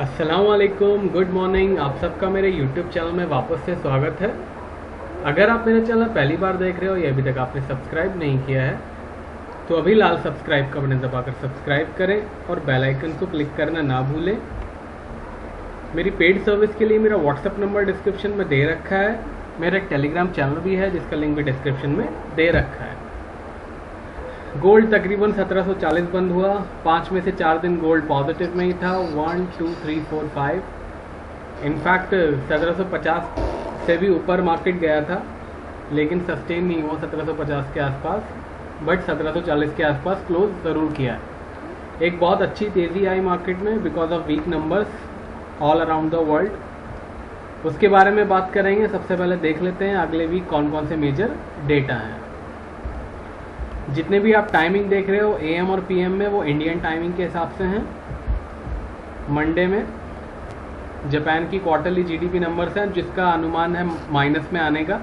अस्सलाम वालेकुम, good morning. आप सबका मेरे यूट्यूब चैनल में वापस से स्वागत है। अगर आप मेरे चैनल पहली बार देख रहे हो या अभी तक आपने सब्सक्राइब नहीं किया है तो अभी लाल सब्सक्राइब का बटन दबाकर सब्सक्राइब करें और बेल आइकन को क्लिक करना ना भूलें। मेरी पेड सर्विस के लिए मेरा व्हाट्सएप नंबर डिस्क्रिप्शन में दे रखा है। मेरा एक टेलीग्राम चैनल भी है जिसका लिंक भी डिस्क्रिप्शन में दे रखा है। गोल्ड तकरीबन 1740 बंद हुआ। 5 में से 4 दिन गोल्ड पॉजिटिव में ही था। 1 2 3 4 5 इनफैक्ट 1750 से भी ऊपर मार्केट गया था लेकिन सस्टेन नहीं हुआ 1750 के आसपास, बट 1740 के आसपास क्लोज ज़रूर किया है। एक बहुत अच्छी तेज़ी आई मार्केट में because of weak numbers all around the world. उसके बारे में बात करेंगे। सबसे पहले देख लेते हैं अगले वीक कौन कौन से मेजर डेटा हैं। जितने भी आप टाइमिंग देख रहे हो एएम और पीएम में, वो इंडियन टाइमिंग के हिसाब से हैं। मंडे में जापान की क्वार्टरली जीडीपी नंबर्स हैं जिसका अनुमान है माइनस में आने का।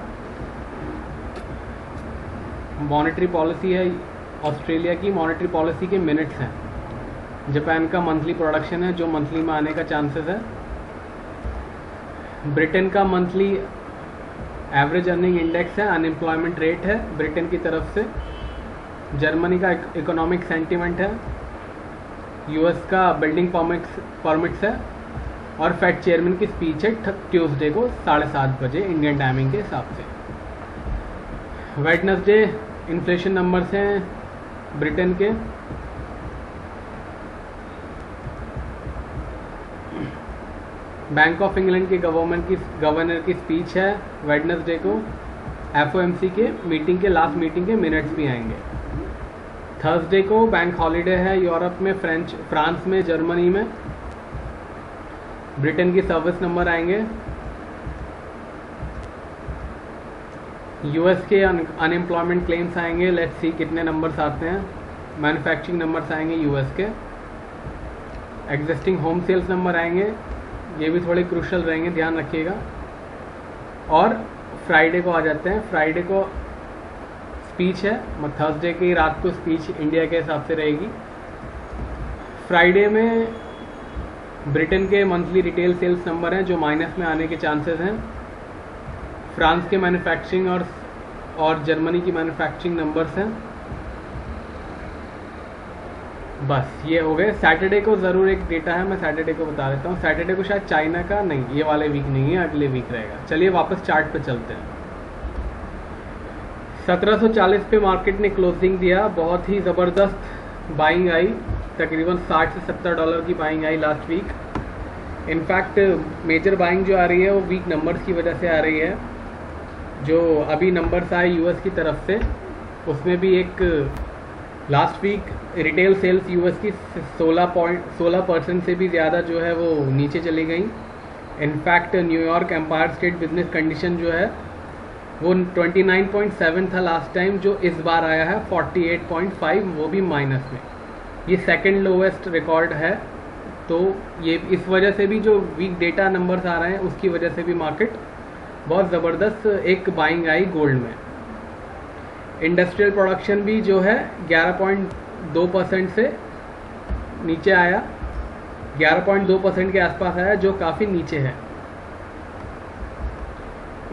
मॉनेटरी पॉलिसी है ऑस्ट्रेलिया की, मॉनेटरी पॉलिसी के मिनट्स हैं। जापान का मंथली प्रोडक्शन है जो मंथली में आने का चांसेस है। ब्रिटेन का मंथली एवरेज अर्निंग इंडेक्स है, अनएम्प्लॉयमेंट रेट है ब्रिटेन की तरफ से। जर्मनी का इकोनॉमिक सेंटीमेंट है। यूएस का बिल्डिंग परमिट्स है और फेड चेयरमैन की स्पीच है ट्यूसडे को 7:30 बजे इंडियन टाइमिंग के हिसाब से। वेडनेसडे इन्फ्लेशन नंबर्स हैं ब्रिटेन के। बैंक ऑफ इंग्लैंड के गवर्नर की स्पीच है वेडनेसडे को। एफओएमसी के मीटिंग के लास्ट मीटिंग के मिनट्स भी आएंगे। थर्सडे को बैंक हॉलीडे है यूरोप में, फ्रांस में, जर्मनी में। ब्रिटेन की सर्विस नंबर आएंगे। यूएस के अनएम्प्लॉयमेंट क्लेम्स आएंगे। लेट्स सी कितने नंबर्स आते हैं। मैन्युफैक्चरिंग नंबर्स आएंगे यूएस के। एग्जिस्टिंग होम सेल्स नंबर आएंगे, ये भी थोड़े क्रूशल रहेंगे, ध्यान रखिएगा। और फ्राइडे को आ जाते हैं। फ्राइडे को स्पीच है, थर्सडे की रात को स्पीच इंडिया के हिसाब से रहेगी। फ्राइडे में ब्रिटेन के मंथली रिटेल सेल्स नंबर हैं जो माइनस में आने के चांसेस हैं। फ्रांस के मैन्युफैक्चरिंग और जर्मनी की मैन्युफैक्चरिंग नंबर्स हैं। बस ये हो गए। सैटरडे को ज़रूर एक डेटा है, मैं सैटरडे को बता देता हूँ। सैटरडे को शायद चाइना का नहीं, ये वाले वीक नहीं है, अगले वीक रहेगा। चलिए वापस चार्ट पे चलते हैं। 1740 पे मार्केट ने क्लोजिंग दिया। बहुत ही ज़बरदस्त बाइंग आई, तकरीबन 60 से 70 डॉलर की बाइंग आई last week. In fact major buying जो आ रही है वो वीक नंबर्स की वजह से आ रही है। जो अभी नंबर्स आए यूएस की तरफ से उसमें भी एक last week retail sales US की 16% से भी ज़्यादा जो है वो नीचे चली गई। In fact New York empire state business condition जो है वो 29.7 था लास्ट टाइम, जो इस बार आया है 48.5, वो भी माइनस में। ये सेकंड लोवेस्ट रिकॉर्ड है। तो ये इस वजह से भी जो वीक डेटा नंबर्स आ रहे हैं उसकी वजह से भी मार्केट बहुत ज़बरदस्त एक बाइंग आई गोल्ड में। इंडस्ट्रियल प्रोडक्शन भी जो है 11.2% से नीचे आया, 11.2% के आसपास आया, जो काफ़ी नीचे है।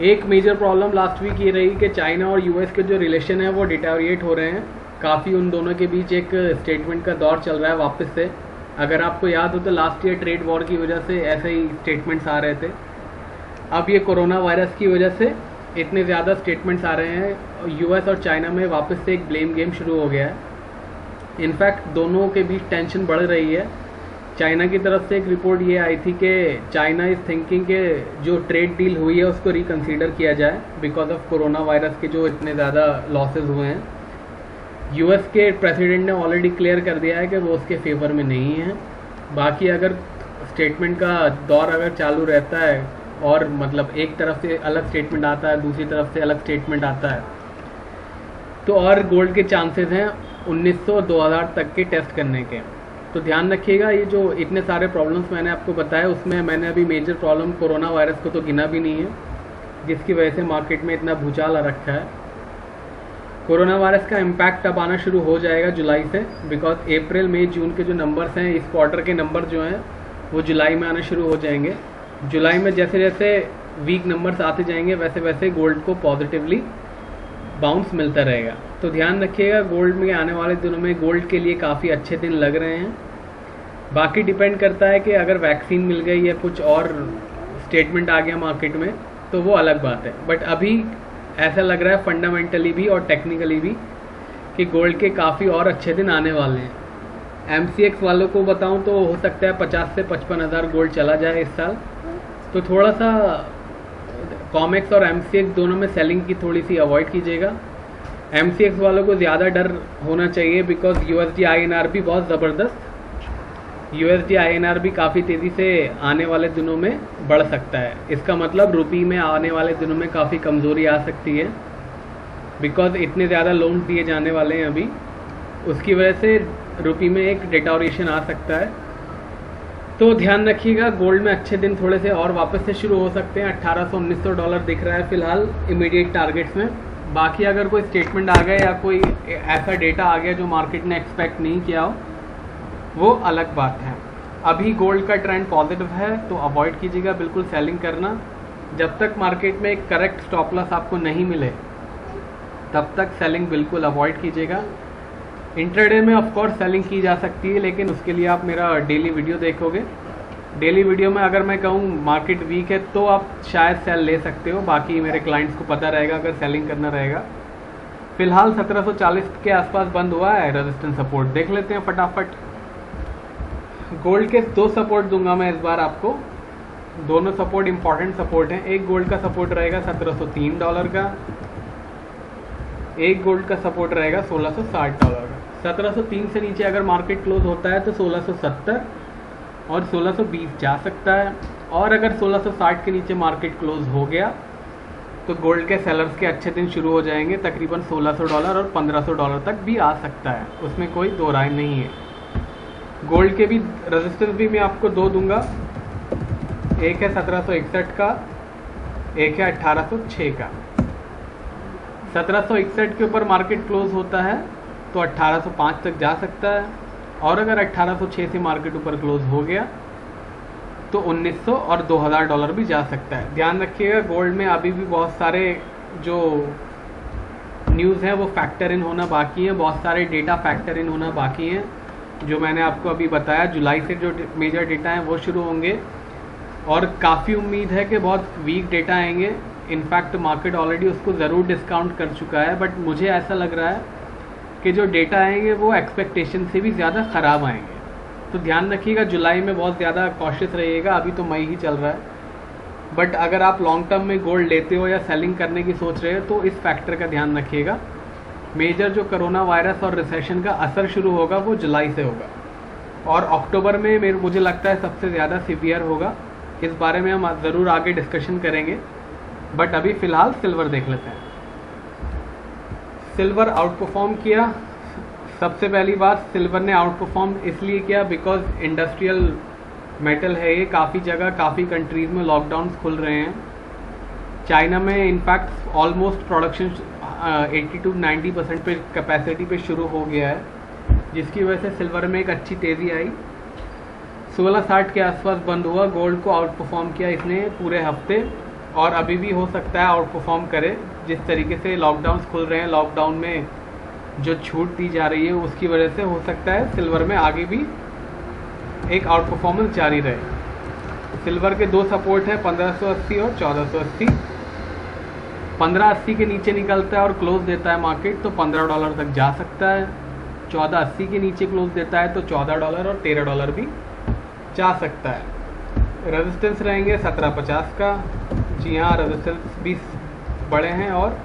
एक मेजर प्रॉब्लम लास्ट वीक ये रही कि चाइना और यूएस के जो रिलेशन है वो डिटेरिएट हो रहे हैं काफ़ी। उन दोनों के बीच एक स्टेटमेंट का दौर चल रहा है वापस से। अगर आपको याद हो तो लास्ट ईयर ट्रेड वॉर की वजह से ऐसे ही स्टेटमेंट्स आ रहे थे। अब ये कोरोना वायरस की वजह से इतने ज़्यादा स्टेटमेंट्स आ रहे हैं। यूएस और चाइना में वापस से एक ब्लेम गेम शुरू हो गया है। इनफैक्ट दोनों के बीच टेंशन बढ़ रही है। चाइना की तरफ से एक रिपोर्ट ये आई थी कि चाइना इज़ थिंकिंग के जो ट्रेड डील हुई है उसको रिकंसीडर किया जाए बिकॉज ऑफ कोरोना वायरस के जो इतने ज़्यादा लॉसेस हुए हैं। यूएस के प्रेसिडेंट ने ऑलरेडी क्लियर कर दिया है कि वो उसके फेवर में नहीं है। बाकी अगर स्टेटमेंट का दौर अगर चालू रहता है और मतलब एक तरफ से अलग स्टेटमेंट आता है, दूसरी तरफ से अलग स्टेटमेंट आता है, तो और गोल्ड के चांसेस हैं 1900-2000 तक के टेस्ट करने के। तो ध्यान रखिएगा, ये जो इतने सारे प्रॉब्लम्स मैंने आपको बताया उसमें मैंने अभी मेजर प्रॉब्लम कोरोना वायरस को तो गिना भी नहीं है, जिसकी वजह से मार्केट में इतना भूचाल आ रखा है। कोरोना वायरस का इम्पैक्ट अब आना शुरू हो जाएगा जुलाई से, बिकॉज अप्रैल मई जून के जो नंबर्स हैं इस क्वार्टर के नंबर जो हैं वो जुलाई में आना शुरू हो जाएंगे। जुलाई में जैसे जैसे वीक नंबर्स आते जाएंगे वैसे वैसे गोल्ड को पॉजिटिवली बाउंस मिलता रहेगा। तो ध्यान रखिएगा, गोल्ड में आने वाले दिनों में गोल्ड के लिए काफ़ी अच्छे दिन लग रहे हैं। बाकी डिपेंड करता है कि अगर वैक्सीन मिल गई या कुछ और स्टेटमेंट आ गया मार्केट में तो वो अलग बात है। बट अभी ऐसा लग रहा है फंडामेंटली भी और टेक्निकली भी कि गोल्ड के काफ़ी और अच्छे दिन आने वाले हैं। MCX वालों को बताऊं तो हो सकता है 50 से 55 हज़ार गोल्ड चला जाए इस साल। तो थोड़ा सा कॉमेक्स और MCX दोनों में सेलिंग की थोड़ी सी अवॉइड कीजिएगा। MCX वालों को ज़्यादा डर होना चाहिए बिकॉज USD INR भी बहुत ज़बरदस्त, USD INR भी काफ़ी तेज़ी से आने वाले दिनों में बढ़ सकता है। इसका मतलब रुपी में आने वाले दिनों में काफ़ी कमज़ोरी आ सकती है बिकॉज इतने ज़्यादा लोन दिए जाने वाले हैं अभी, उसकी वजह से रुपी में एक डिटोरिएशन आ सकता है। तो ध्यान रखिएगा, गोल्ड में अच्छे दिन थोड़े से और वापस से शुरू हो सकते हैं। $1800-1900 दिख रहा है फिलहाल इमीडिएट टारगेट्स में। बाकी अगर कोई स्टेटमेंट आ गया या कोई ऐसा डेटा आ गया जो मार्केट ने एक्सपेक्ट नहीं किया हो वो अलग बात है। अभी गोल्ड का ट्रेंड पॉजिटिव है तो अवॉइड कीजिएगा बिल्कुल सेलिंग करना। जब तक मार्केट में एक करेक्ट स्टॉप लॉस आपको नहीं मिले तब तक सेलिंग बिल्कुल अवॉइड कीजिएगा। इंट्राडे में ऑफ कोर्स सेलिंग की जा सकती है, लेकिन उसके लिए आप मेरा डेली वीडियो देखोगे। डेली वीडियो में अगर मैं कहूँ मार्केट वीक है तो आप शायद सेल ले सकते हो, बाकी मेरे क्लाइंट्स को पता रहेगा अगर सेलिंग करना रहेगा। फिलहाल 1740 के आसपास बंद हुआ है रेजिस्टेंस सपोर्ट, देख लेते हैं फटाफट। गोल्ड के 2 सपोर्ट दूंगा मैं इस बार आपको, दोनों सपोर्ट इंपॉर्टेंट सपोर्ट हैं। एक गोल्ड का सपोर्ट रहेगा $1703 का, एक गोल्ड का सपोर्ट रहेगा $1660 का। 1703 से नीचे अगर मार्केट क्लोज होता है तो 1670 और 1620 जा सकता है, और अगर 1660 के नीचे मार्केट क्लोज हो गया तो गोल्ड के सेलर्स के अच्छे दिन शुरू हो जाएंगे। तकरीबन $1600 और $1500 तक भी आ सकता है, उसमें कोई दो राय नहीं है। गोल्ड के भी रेजिस्टेंस भी मैं आपको 2 दूंगा, एक है 1761 का, एक है 1806 का। 1761 के ऊपर मार्केट क्लोज होता है तो 1805 तक जा सकता है, और अगर 1806 से मार्केट ऊपर क्लोज हो गया तो 1900 और $2000 भी जा सकता है। ध्यान रखिएगा, गोल्ड में अभी भी बहुत सारे जो न्यूज़ हैं वो फैक्टर इन होना बाकी है, बहुत सारे डेटा फैक्टर इन होना बाकी हैं। जो मैंने आपको अभी बताया, जुलाई से जो मेजर डेटा हैं वो शुरू होंगे, और काफ़ी उम्मीद है कि बहुत वीक डेटा आएंगे। इनफैक्ट मार्केट ऑलरेडी उसको ज़रूर डिस्काउंट कर चुका है, बट मुझे ऐसा लग रहा है कि जो डेटा आएंगे वो एक्सपेक्टेशन से भी ज़्यादा ख़राब आएंगे। तो ध्यान रखिएगा, जुलाई में बहुत ज़्यादा कॉशियस रहिएगा, अभी तो मई ही चल रहा है। बट अगर आप लॉन्ग टर्म में गोल्ड लेते हो या सेलिंग करने की सोच रहे हो तो इस फैक्टर का ध्यान रखिएगा। मेजर जो कोरोना वायरस और रिसेशन का असर शुरू होगा वो जुलाई से होगा, और अक्टूबर में मुझे लगता है सबसे ज़्यादा सीवियर होगा। इस बारे में हम ज़रूर आगे डिस्कशन करेंगे, बट अभी फ़िलहाल सिल्वर देख लेते हैं। सिल्वर आउट परफॉर्म किया। सबसे पहली बात, सिल्वर ने आउट परफॉर्म इसलिए किया बिकॉज इंडस्ट्रियल मेटल है ये, काफ़ी जगह काफ़ी कंट्रीज़ में लॉकडाउन्स खुल रहे हैं। चाइना में इनफैक्ट ऑलमोस्ट प्रोडक्शन 80 to 90% पे कैपेसिटी पे शुरू हो गया है, जिसकी वजह से सिल्वर में एक अच्छी तेज़ी आई। 1660 के आसपास बंद हुआ, गोल्ड को आउट परफॉर्म किया इसने पूरे हफ्ते, और अभी भी हो सकता है आउट परफॉर्म करे। जिस तरीके से लॉकडाउन्स खुल रहे हैं, लॉकडाउन में जो छूट दी जा रही है उसकी वजह से हो सकता है सिल्वर में आगे भी एक आउट परफॉर्मेंस जारी रहे। सिल्वर के 2 सपोर्ट हैं, 1580 और 1480। 1580 के नीचे निकलता है और क्लोज देता है मार्केट तो $15 तक जा सकता है। 1480 के नीचे क्लोज देता है तो $14 और $13 भी जा सकता है। रेजिस्टेंस रहेंगे 1750 का, जी हाँ, रेजिस्टेंस भी बड़े हैं और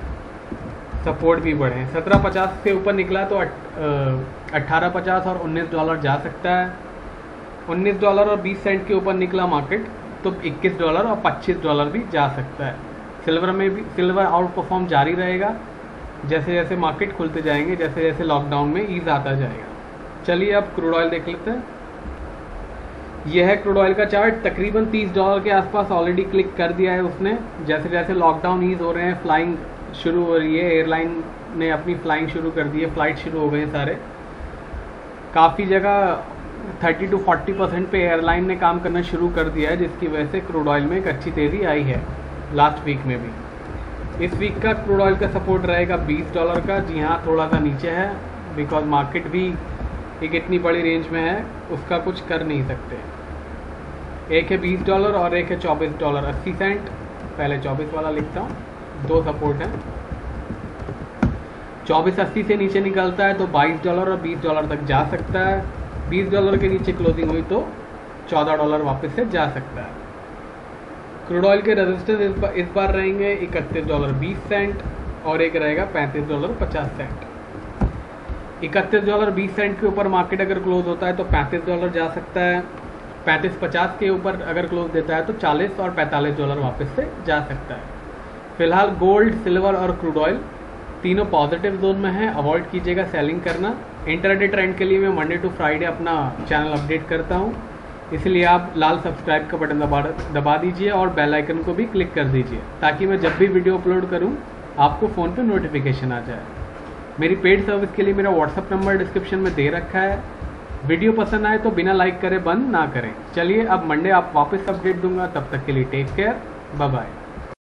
सपोर्ट भी बढ़े हैं। 1750 से ऊपर निकला तो 1850 और $19 जा सकता है। $19 और 20 सेंट के ऊपर निकला मार्केट तो $21 और $25 भी जा सकता है। सिल्वर में भी सिल्वर आउट परफॉर्म जारी रहेगा जैसे जैसे मार्केट खुलते जाएंगे, जैसे जैसे लॉकडाउन में ईज आता जाएगा। चलिए अब क्रूड ऑयल देख लेते हैं। यह है क्रूड ऑयल का चार्ट, तकरीबन $30 के आसपास ऑलरेडी क्लिक कर दिया है उसने। जैसे जैसे लॉकडाउन ईज हो रहे हैं, फ्लाइंग शुरू हो रही है, एयरलाइन ने अपनी फ्लाइंग शुरू कर दी है, फ़्लाइट शुरू हो गए हैं सारे। काफ़ी जगह 30 to 40% पे एयरलाइन ने काम करना शुरू कर दिया है, जिसकी वजह से क्रूड ऑयल में एक अच्छी तेज़ी आई है लास्ट वीक में भी। इस वीक का क्रूड ऑयल का सपोर्ट रहेगा $20 का। जी हाँ, थोड़ा सा नीचे है बिकॉज मार्केट भी एक इतनी बड़ी रेंज में है, उसका कुछ कर नहीं सकते। एक है $20 और एक है $24.80। पहले 24 वाला लिखता हूँ, दो सपोर्ट हैं। 24.80 से नीचे निकलता है तो $22 और $20 तक जा सकता है। $20 के नीचे क्लोजिंग हुई तो $14 वापस से जा सकता है। क्रूड ऑयल के रेजिस्टेंस इस बार रहेंगे $31.20 और एक रहेगा $35.50। $31.20 के ऊपर मार्केट अगर क्लोज होता है तो $35 जा सकता है। 35.50 के ऊपर अगर क्लोज देता है तो $40 और $45 वापस से जा सकता है। फिलहाल गोल्ड, सिल्वर और क्रूड ऑयल तीनों पॉजिटिव जोन में है। अवॉइड कीजिएगा सेलिंग करना। इंटरडे ट्रेंड के लिए मैं मंडे टू फ्राइडे अपना चैनल अपडेट करता हूँ, इसलिए आप लाल सब्सक्राइब का बटन दबा दीजिए और बेल आइकन को भी क्लिक कर दीजिए ताकि मैं जब भी वीडियो अपलोड करूँ आपको फ़ोन पे नोटिफिकेशन आ जाए। मेरी पेड सर्विस के लिए मेरा व्हाट्सअप नंबर डिस्क्रिप्शन में दे रखा है। वीडियो पसंद आए तो बिना लाइक करे बंद ना करें। चलिए अब मंडे आप वापस अपडेट दूंगा, तब तक के लिए टेक केयर, बाय बाय।